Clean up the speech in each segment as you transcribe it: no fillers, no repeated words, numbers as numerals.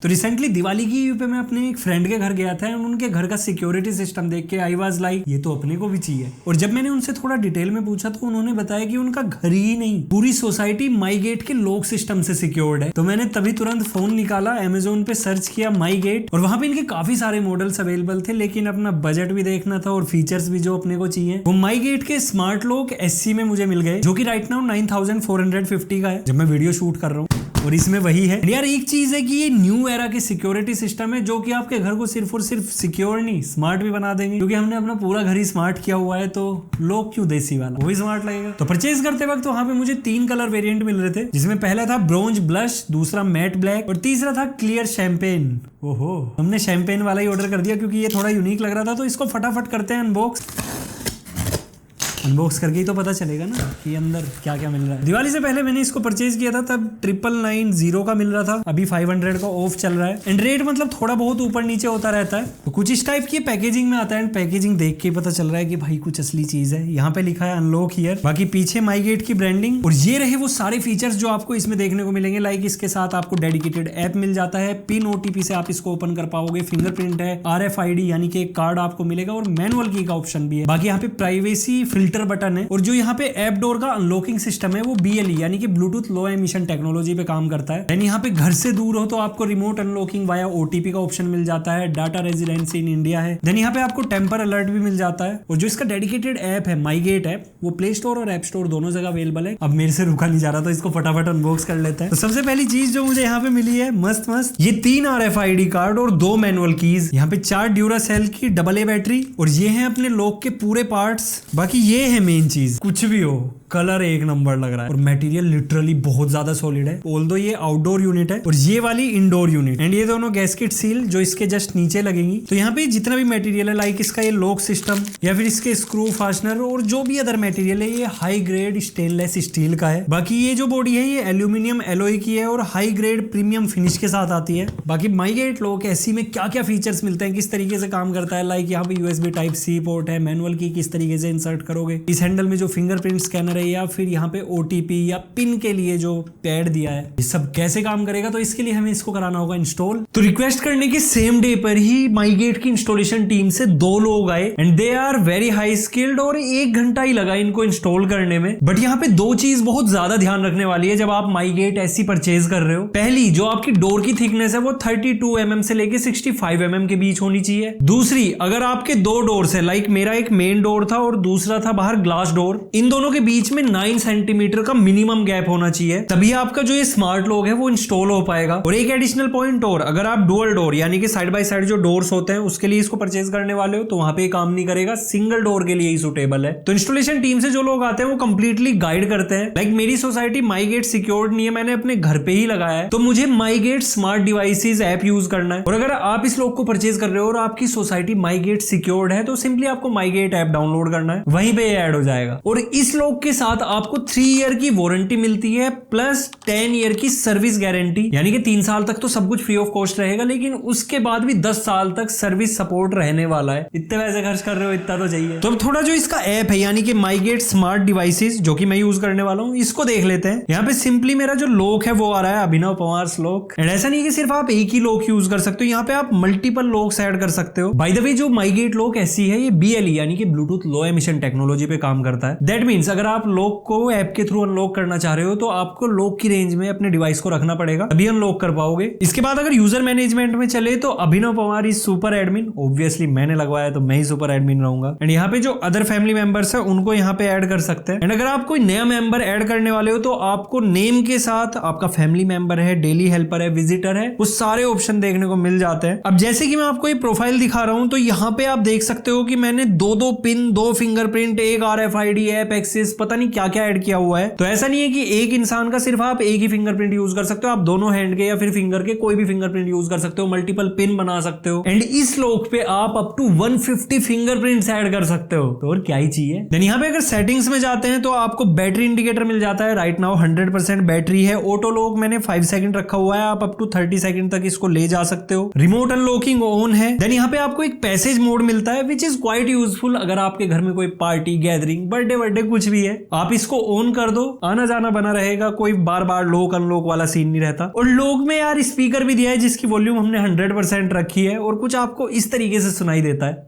तो रिसेंटली दिवाली की ईव पे मैं अपने एक फ्रेंड के घर गया था और उनके घर का सिक्योरिटी सिस्टम देख के आई वाज लाइक ये तो अपने को भी चाहिए। और जब मैंने उनसे थोड़ा डिटेल में पूछा तो उन्होंने बताया कि उनका घर ही नहीं पूरी सोसाइटी माई गेट के लॉक सिस्टम से सिक्योर्ड है। तो मैंने तभी तुरंत फोन निकाला, अमेजोन पे सर्च किया माई गेट और वहां पे इनके काफी सारे मॉडल्स अवेलेबल थे, लेकिन अपना बजट भी देखना था और फीचर्स भी जो अपने को चाहिए। वो माई गेट के स्मार्ट लॉक SC में मुझे मिल गए, जो कि राइट नाउ 9450 का है जब मैं वीडियो शूट कर रहा हूँ, और इसमें वही है। यार एक चीज है कि ये न्यू एरा के सिक्योरिटी सिस्टम है जो कि आपके घर को सिर्फ और सिर्फ सिक्योर नहीं स्मार्ट भी बना देंगे, क्योंकि हमने अपना पूरा घर ही स्मार्ट किया हुआ है, तो लोग क्यों देसी वाला, वो भी स्मार्ट लगेगा। तो परचेज करते वक्त वहां पे मुझे 3 कलर वेरिएंट मिल रहे थे, जिसमें पहला था ब्रोंज ब्लश, दूसरा मैट ब्लैक और तीसरा था क्लियर शैंपेन। ओहो, हमने शैंपेन वाला ही ऑर्डर कर दिया क्योंकि ये थोड़ा यूनिक लग रहा था। तो इसको फटाफट करते हैं अनबॉक्स करके ही तो पता चलेगा ना कि अंदर क्या क्या मिल रहा है। दिवाली से पहले मैंने इसको परचेज किया था, तब 999 का मिल रहा था, अभी 500 का ऑफ चल रहा है। एंड रेट मतलब थोड़ा बहुत ऊपर नीचे होता रहता है। तो कुछ इस टाइप की पैकेजिंग में आता है एंड पैकेजिंग देख के पता चल रहा है कि भाई कुछ असली चीज है। यहाँ पे लिखा है अनलॉक हियर, बाकी पीछे माई गेट की ब्रांडिंग। और ये रहे वो सारे फीचर्स जो आपको इसमें देखने को मिलेंगे। लाइक इसके साथ आपको डेडिकेटेड ऐप मिल जाता है, पिन OTP से आप इसको ओपन कर पाओगे, फिंगरप्रिंट है, RFID यानी कि एक कार्ड आपको मिलेगा और मैनुअल की का ऑप्शन भी है। बाकी यहाँ पे प्राइवेसी फिल्टर बटन है और जो यहाँ पे ऐप डोर का अनलॉकिंग सिस्टम है वो BLE यानी कि ब्लूटूथ लो एमिशन टेक्नोलॉजी पे काम करता है। यानी यहाँ पे घर से दूर हो तो आपको रिमोट अनलॉकिंग वाया OTP का ऑप्शन मिल जाता है, डाटा रेजिडेंसी इन इंडिया है। देन यहाँ पे आपको टेम्पर अलर्ट भी मिल जाता है। और जो इसका डेडिकेटेड ऐप है माई गेट ऐप, वो प्ले स्टोर और ऐप स्टोर दोनों जगह अवेलेबल है। अब मेरे से रुका नहीं जा रहा, तो इसको फटाफट अनबॉक्स कर लेते हैं। तो सबसे पहली चीज जो मुझे यहाँ पे मिली है मस्त ये 3 RFID कार्ड और 2 मैनुअल कीज, यहाँ पे 4 ड्यूरासेल की AA बैटरी और ये है अपने लॉक के पूरे पार्ट्स। बाकी ये है मेन चीज, कुछ भी हो कलर एक नंबर लग रहा है और मटेरियल लिटरली बहुत ज्यादा सॉलिड है। ऑल्दो ये आउटडोर यूनिट है और ये वाली इंडोर यूनिट, एंड ये दोनों गैस्केट सील जो इसके जस्ट नीचे लगेंगी। तो यहाँ पे जितना भी मटेरियल है, लाइक इसका ये लॉक सिस्टम या फिर इसके स्क्रू फास्टनर और जो भी अदर मटेरियल है, ये हाई ग्रेड स्टेनलेस स्टील का है। बाकी ये जो बॉडी है ये एल्यूमिनियम एलॉय की है और हाई ग्रेड प्रीमियम फिनिश के साथ आती है। बाकी माई गेट लॉक SC में क्या क्या फीचर्स मिलते हैं, किस तरीके से काम करता है, लाइक यहाँ पे USB Type-C पोर्ट है, मैनुअल की किस तरीके से इंसर्ट करोगे, इस हैंडल में जो फिंगरप्रिंट स्कैनर है या फिर यहाँ पे OTP या पिन के लिए जो पैड दिया है, ये सब कैसे काम करेगा। तो इसके लिए हमें इसको कराना होगा इंस्टॉल। तो रिक्वेस्ट करने के सेम डे पर ही माई गेट की इंस्टॉलेशन टीम से 2 लोग आए and they are very high skilled और 1 घंटा ही लगा इनको इंस्टॉल करने में। बट यहाँ पे 2 चीज बहुत ज्यादा ध्यान रखने वाली है जब आप माई गेट SC परचेज कर रहे हो। पहली, जो आपकी डोर की थिकनेस है वो 32 mm से लेके 65 mm के बीच होनी चाहिए। दूसरी, अगर आपके 2 डोर्स है, लाइक मेरा एक मेन डोर था और दूसरा था बाहर ग्लास डोर, इन दोनों के बीच में 9 सेंटीमीटर का मिनिमम गैप होना चाहिए, तभी आपका जो ये स्मार्ट लॉक है वो इंस्टॉल हो पाएगा। और एक एडिशनल पॉइंट और, अगर आप डुअल डोर यानी कि साइड बाय साइड जो डोर्स होते हैं उसके लिए इसको परचेज करने वाले हो तो वहां पे काम नहीं करेगा, सिंगल डोर के लिए ही सुटेबल है। तो इंस्टॉलेशन टीम से जो लोग आते हैं वो कंप्लीटली गाइड करते हैं। लाइक मेरी सोसाइटी माई गेट सिक्योर्ड नहीं है, मैंने अपने घर पे ही लगाया है, तो मुझे MyGate smart devices app use करना है। और अगर आप इस लॉक को परचेज कर रहे हो और आपकी सोसाइटी माई गेट सिक्योर्ड है तो सिंपली आपको माई गेट ऐप डाउनलोड करना है, वहीं पे ऐड हो जाएगा। और इस लॉक के साथ आपको 3 ईयर की वारंटी मिलती है प्लस 10 ईयर की सर्विस गारंटी, यानी कि 3 साल तक तो सब कुछ फ्री ऑफ कॉस्ट रहेगा, लेकिन उसके बाद भी 10 साल तक सर्विस सपोर्ट रहने वाला है। इतने पैसे खर्च कर रहे हो, इतना तो चाहिए। तो अब थोड़ा जो इसका ऐप है यानी कि माई गेट स्मार्ट डिवाइसेस, जो कि मैं यूज करने वाला हूं, इसको देख लेते हैं। यहाँ पे सिंपली मेरा जो लॉक है वो आ रहा है अभिनव पवार लॉक। एंड ऐसा नहीं है कि सिर्फ आप एक ही लॉक यूज कर सकते हो, यहाँ पे आप मल्टीपल लॉक्स ऐड कर सकते हो। बाय द वे, जो माई गेट लॉक SC है ये BLE यानी कि ब्लूटूथ लो एमिशन टेक्नोलॉजी पे काम करता है। दैट मींस अगर आप लॉक को ऐप के थ्रू अनलॉक करना चाह रहे हो तो आपको लॉक की रेंज में अपने डिवाइस को रखना पड़ेगा, तभी अनलॉक कर पाओगे। इसके बाद अगर यूजर मैनेजमेंट में चले तो Abhinav Pawar is super admin, obviously मैंने लगवाया तो मैं ही सुपर एडमिन रहूंगा। एंड यहाँ पे जो अदर फैमिली मेंबर्स है उनको यहाँ पे ऐड कर सकते हैं। एंड अगर आप कोई नया मेंबर ऐड करने वाले हो तो आपको नेम के साथ आपका फैमिली मेंबर है, डेली हेल्पर है, विजिटर है, वो सारे ऑप्शन देखने को मिल जाते हैं। अब जैसे कि मैं आपको ये प्रोफाइल दिखा रहा हूं तो यहाँ पे आप देख सकते हो कि मैंने 2 pin, 2 fingerprint, 1 RFID app access, पता नहीं क्या क्या ऐड किया हुआ है। तो ऐसा नहीं है कि एक इंसान का सिर्फ आप एक ही फिंगरप्रिंट यूज कर सकते हो, आप दोनों हैंड के या फिर फिंगर के कोई भी फिंगरप्रिंट यूज कर सकते हो, मल्टीपल पिन बना सकते हो। एंड इस लॉक पे आप अप टू 150 फिंगरप्रिंट्स ऐड कर सकते हो, तो और क्या ही चाहिए। देन यहाँ पे अगर सेटिंग्स में जाते हैं तो आपको बैटरी इंडिकेटर मिल जाता है। राइट नाउ 100% बैटरी है। ऑटो लॉक मैंने 5 सेकंड रखा हुआ है, आप अप टू 30 सेकंड तक इसको ले जा सकते हो। रिमोट अनलॉकिंग ऑन है। देन यहाँ पे आपको एक पैसेज मोड मिलता है विच इज क्वाइट यूजफुल अगर आपके घर में कोई पार्टी, गैदरिंग, बर्थडे कुछ भी है आप इसको ऑन कर दो, आना जाना बना रहेगा, कोई बार बार लॉक अनलॉक वाला सीन नहीं रहता। और लॉक में यार स्पीकर भी दिया है जिसकी वॉल्यूम हमने 100% रखी है और कुछ आपको इस तरीके से सुनाई देता है।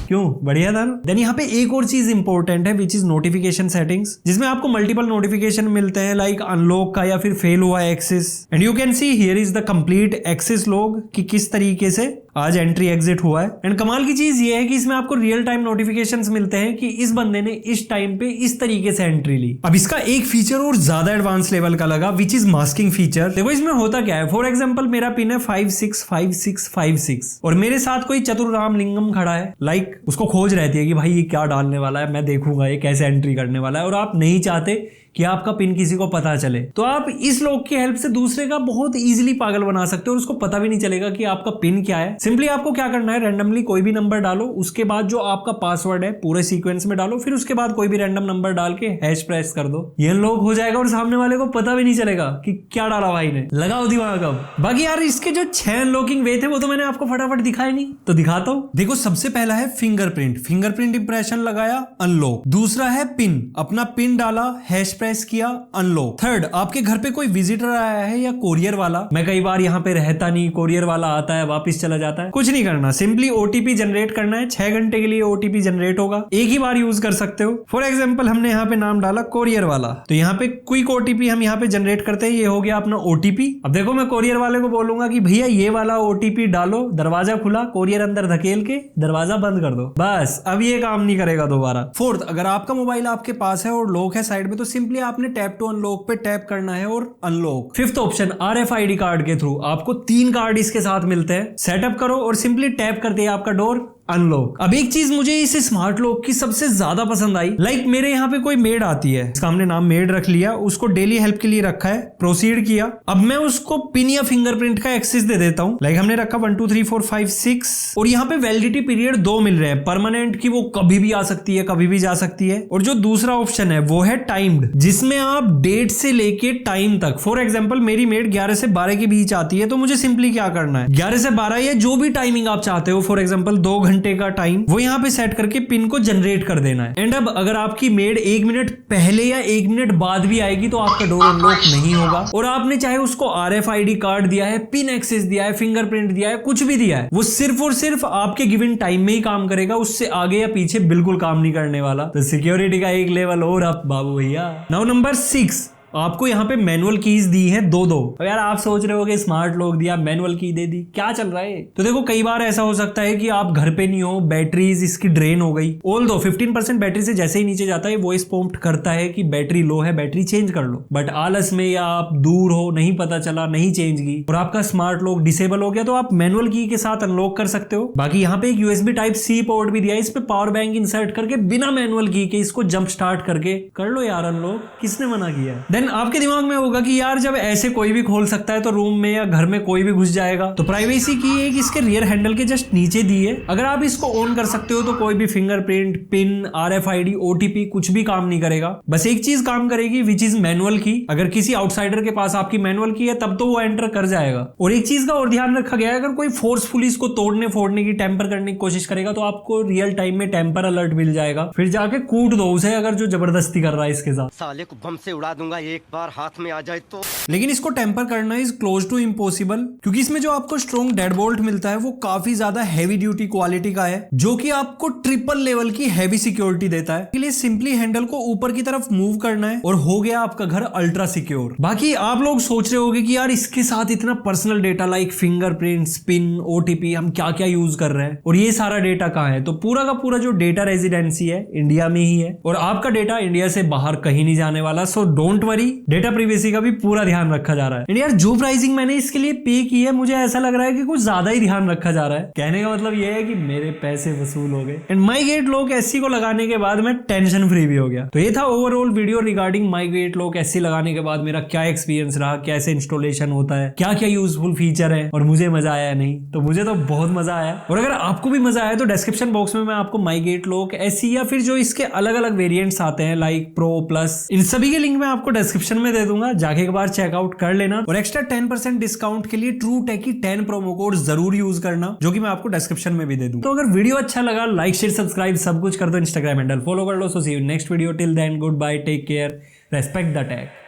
क्यों, बढ़िया था ना। देन यहाँ पे एक और चीज इंपॉर्टेंट है विच इज नोटिफिकेशन सेटिंग्स, जिसमें आपको मल्टीपल नोटिफिकेशन मिलते हैं लाइक अनलॉक का या फिर फेल हुआ access. And you can see here is the complete access log कि किस तरीके से आज एंट्री एग्जिट हुआ है। एंड कमाल की चीज ये है कि इसमें आपको रियल टाइम नोटिफिकेशंस मिलते हैं कि इस बंदे ने इस टाइम पे इस तरीके से एंट्री ली। अब इसका एक फीचर और ज्यादा एडवांस लेवल का लगा विच इज मास्किंग फीचर। देखो इसमें होता क्या है, फॉर एग्जांपल मेरा पिन है 565656 और मेरे साथ कोई चतुर्राम लिंगम खड़ा है, लाइक उसको खोज रहती है कि भाई ये क्या डालने वाला है, मैं देखूंगा ये कैसे एंट्री करने वाला है, और आप नहीं चाहते कि आपका पिन किसी को पता चले, तो आप इस लॉक की हेल्प से दूसरे का बहुत इजीली पागल बना सकते हो और उसको पता भी नहीं चलेगा कि आपका पिन क्या है। सिंपली आपको क्या करना है, रैंडमली कोई भी नंबर डालो, उसके बाद जो आपका पासवर्ड है पूरे सीक्वेंस में डालो, फिर उसके बाद कोई भी रैंडम नंबर डाल के हैश प्रेस कर दो, ये लॉक हो जाएगा और सामने वाले को पता भी नहीं चलेगा कि क्या डाला भाई ने। लगाओ दिमाग अब। बाकी यार इसके जो 6 अनलॉकिंग वे थे वो तो मैंने आपको फटाफट दिखाए नहीं, तो दिखाता हूं। देखो सबसे पहला है फिंगरप्रिंट, फिंगरप्रिंट इंप्रेशन लगाया, अनलॉक। दूसरा है पिन, अपना पिन डाला, हैश प्रेस किया, अनलॉक। थर्ड, आपके घर पे कोई विजिटर आया है या कोरियर वाला, मैं कई बार यहाँ पे रहता नहीं, कोरियर वाला आता है वापस चला जाता है, कुछ नहीं करना, सिंपली ओटीपी जनरेट करना है। 6 घंटे के लिए ओटीपी जनरेट होगा, एक ही बार यूज कर सकते हो। फॉर एग्जाम्पल हमने यहाँ पे नाम डाला कोरियर वाला, तो यहाँ पे क्विक ओटीपी हम यहाँ पे जनरेट करते हैं, ये हो गया अपना ओटीपी। अब देखो मैं कोरियर वाले को बोलूंगा कि भैया ये वाला ओटीपी डालो, दरवाजा खुला, कोरियर अंदर धकेल के दरवाजा बंद कर दो, बस अब ये काम नहीं करेगा दोबारा। फोर्थ, अगर आपका मोबाइल आपके पास है और लॉक है साइड में, तो सिंपली आपने टैप टू अनलॉक पे टैप करना है और unlock. Fifth option, RFID card के थ्रू आपको 3 कार्ड इसके साथ मिलते हैं, सेटअप करो और सिंपली टैप कर दिया आपका डोर अनलॉक। अब एक चीज मुझे इस स्मार्ट लॉक की सबसे ज्यादा पसंद आई, लाइक मेरे यहाँ पे कोई मेड आती है, इसका हमने नाम मेड रख लिया, उसको डेली हेल्प के लिए रखा है, प्रोसीड किया। अब मैं उसको पिन या फिंगरप्रिंट का एक्सेस दे देता हूँ, लाइक हमने रखा 1 2 3 4 5 6 और यहाँ पे वैलिडिटी पीरियड 2 मिल रहे हैं, परमानेंट की वो कभी भी आ सकती है, कभी भी जा सकती है, और जो दूसरा ऑप्शन है वो है टाइम्ड, जिसमें आप डेट से लेके टाइम तक, फॉर एग्जाम्पल मेरी मेड 11 से 12 के बीच आती है, तो मुझे सिंपली क्या करना है, 11 से 12 या जो भी टाइमिंग आप चाहते हो, फॉर एग्जाम्पल 2 घंटे का टाइम, वो यहाँ पे सेट करके पिन को जनरेट कर देना है। एंड अब अगर आपकी मेड 1 मिनट पहले या 1 मिनट बाद भी आएगी तो आपका डोर अनलॉक नहीं होगा, और आपने चाहे उसको RFID कार्ड दिया है, पिन एक्सेस दिया है, फिंगरप्रिंट दिया है, कुछ भी दिया है, वो सिर्फ और सिर्फ आपके गिवन टाइम में ही काम करेगा, उससे आगे या पीछे बिल्कुल काम नहीं करने वाला। तो सिक्योरिटी का एक लेवल और अप बाबू भैया। नाउ नंबर 6, आपको यहाँ पे मैनुअल कीज दी है 2-2। अब यार आप सोच रहे होगे स्मार्ट लॉक दिया, मैनुअल की दे दी, क्या चल रहा है? तो देखो कई बार ऐसा हो सकता है कि आप घर पे नहीं हो, बैटरीज इसकी ड्रेन हो गई, ऑल्दो 15% बैटरी से जैसे ही नीचे जाता है वॉइस प्रॉम्प्ट करता है कि बैटरी लो है, बैटरी चेंज कर लो, बट आलस में या आप दूर हो, नहीं पता चला, नहीं चेंज की और आपका स्मार्ट लॉक डिसेबल हो गया, तो आप मैनुअल की के साथ अनलॉक कर सकते हो। बाकी यहाँ पे एक USB Type-C पोर्ट भी दिया है, इस पे पावर बैंक इंसर्ट करके बिना मैनुअल की के इसको जंप स्टार्ट करके कर लो यार अनलॉक, किसने मना किया? देन आपके दिमाग में होगा कि यार जब ऐसे कोई भी खोल सकता है तो रूम में या घर में कोई भी घुस जाएगा, तो प्राइवेसी की एक इसके रियर हैंडल के जस्ट नीचे दी है, अगर आप इसको ऑन कर सकते हो तो कोई भी फिंगरप्रिंट, पिन, RFID, OTP कुछ भी काम नहीं करेगा, बस एक चीज काम करेगी विच इज मैनुअल की। अगर किसी आउटसाइडर के पास आपकी मैनुअल की है तब तो वो एंटर कर जाएगा। और एक चीज का और ध्यान रखा गया है, अगर कोई फोर्सफुली इसको तोड़ने फोड़ने की, टेम्पर करने की कोशिश करेगा तो आपको रियल टाइम में टेम्पर अलर्ट मिल जाएगा, फिर जाके कूट दो उसे अगर जो जबरदस्ती कर रहा है इसके साथ। साले को बम से उड़ा दूंगा एक बार हाथ में आ जाए तो। लेकिन इसको टेम्पर करना इज क्लोज टू इम्पॉसिबल, क्योंकि इसमें जो आपको स्ट्रॉन्ग डेड बोल्ट मिलता है वो काफी ज्यादा हैवी ड्यूटी क्वालिटी का है, जो कि आपको ट्रिपल लेवल की हैवी सिक्योरिटी देता है। इसके लिए सिंपली हैंडल को ऊपर की तरफ मूव करना है और हो गया आपका घर अल्ट्रा सिक्योर। बाकी आप लोग सोच रहे होंगे कि यार इसके साथ इतना personal data like fingerprints, pin, OTP हम क्या क्या यूज कर रहे हैं और ये सारा डेटा कहाँ है, तो पूरा का पूरा जो डेटा रेजिडेंसी है इंडिया में ही है और आपका डेटा इंडिया से बाहर कहीं नहीं जाने वाला। So don't worry, data privacy का भी पूरा ध्यान रखा जा रहा है। एंड यार जो प्राइसिंग मैंने इसके लिए पे की है, मुझे ऐसा लग रहा है कि कुछ ज्यादा ही ध्यान रखा जा रहा है। कहने का मतलब ये है कि मेरे पैसे वसूल हो गए। एंड माईगेट लॉक SC को लगाने के बाद मैं टेंशन फ्री भी हो गया। तो ये था overall video regarding MyGate lock SC लगाने के बाद मेरा क्या एक्सपीरियंस रहा, कैसे इंस्टॉलेशन होता है, क्या क्या यूजफुल फीचर है और मुझे मजा आया नहीं। तो मुझे तो बहुत मजा आया, और अगर आपको भी मजा आया तो डिस्क्रिप्शन बॉक्स में मैं आपको माईगेट लॉक SC या फिर जो इसके अलग अलग वेरिएंट्स आते हैं लाइक प्रो, प्लस, इन सभी के लिंक मैं आपको डिस्क्रिप्शन में दे दूंगा, जाके एक बार चेकआउट कर लेना। और एक्स्ट्रा 10% डिस्काउंट के लिए ट्रू टेक की 10 प्रोमो कोड जरूर यूज करना, जो कि मैं आपको डिस्क्रिप्शन में भी दे दूं। तो अगर वीडियो अच्छा लगा, लाइक शेयर सब्सक्राइब सब कुछ कर दो, इंस्टाग्राम हैंडल फॉलो कर लो। So see you next video, till then goodbye, take care, respect the take.